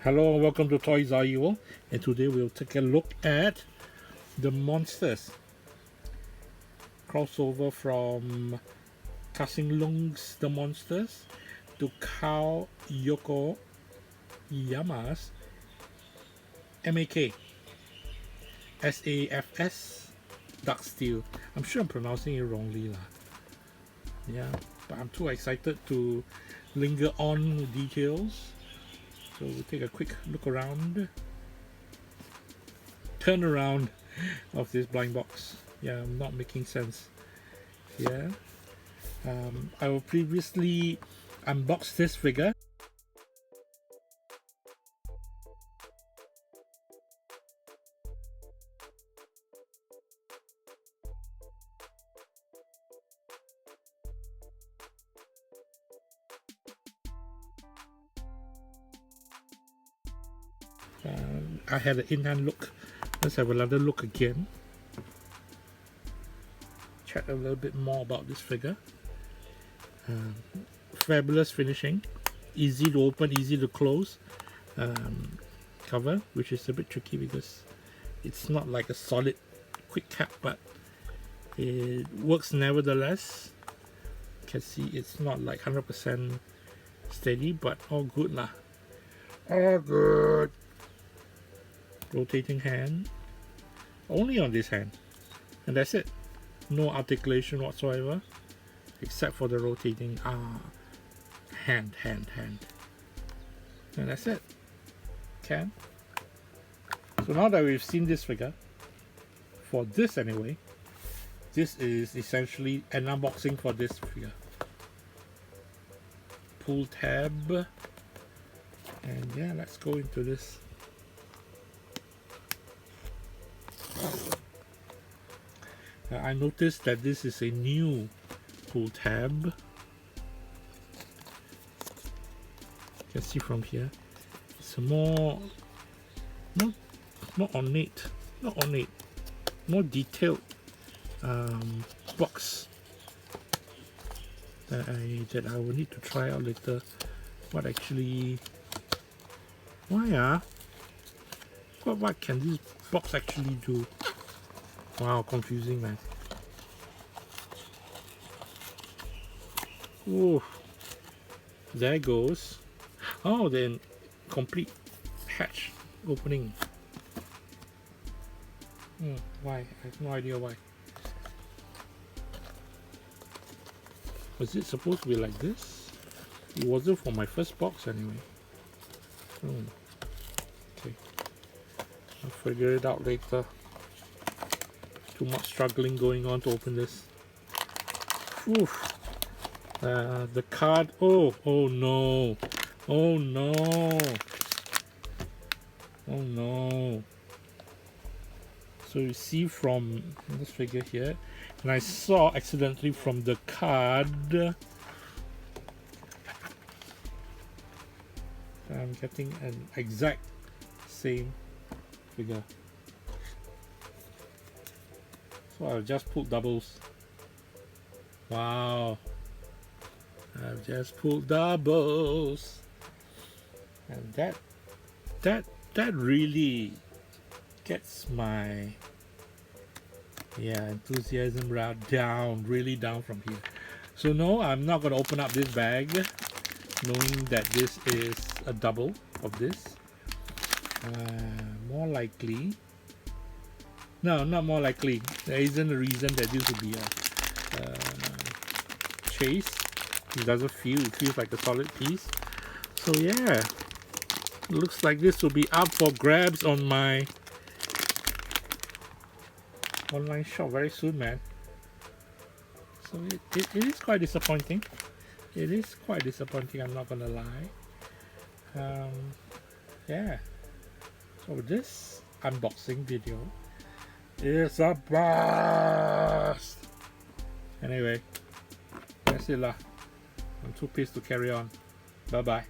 Hello and welcome to TOYSREVIL, and today we'll take a look at the monsters crossover from Kasing's The Monsters to Kow Yokoyama's MAK SAFS Dark Steel. I'm sure I'm pronouncing it wrongly lah. Yeah, but I'm too excited to linger on with details. So we'll take a quick look around, turn around of this blind box. Yeah, I'm not making sense here. I will previously unbox this figure. I had an in-hand look. Let's have another look again. Chat a little bit more about this figure. Fabulous finishing, easy to open, easy to close. Cover, which is a bit tricky because it's not like a solid quick cap, but it works nevertheless. You can see it's not like 100% steady, but all good lah. All good. Rotating hand, only on this hand, and that's it. No articulation whatsoever except for the rotating hand, and that's it. So now that we've seen this figure, for this anyway, this is essentially an unboxing for this figure. Pull tab, and yeah, let's go into this. I noticed that this is a new pull tab. You can see from here, it's a more ornate, more detailed box that I will need to try out later. What actually? What can this box actually do? Wow, confusing, man. Oh, there goes. Oh, then complete hatch opening. Why? I have no idea why. Was it supposed to be like this? It wasn't for my first box anyway. Okay. I'll figure it out later. Too much struggling going on to open this. Oof. The card. Oh no. Oh no. So you see from this figure here, and I saw accidentally from the card, I'm getting an exact same figure. So I've just pulled doubles. Wow. I've just pulled doubles. And that really gets my enthusiasm really down from here. So no, I'm not gonna open up this bag knowing that this is a double of this. More likely, no, not more likely. There isn't a reason that this would be a chase. It doesn't feel, it feels like a solid piece. So yeah, looks like this will be up for grabs on my online shop very soon, man. So it is quite disappointing. It is quite disappointing, I'm not gonna lie. Yeah. So this unboxing video is a blast. Anyway, that's it lah. I'm too pissed to carry on. Bye bye.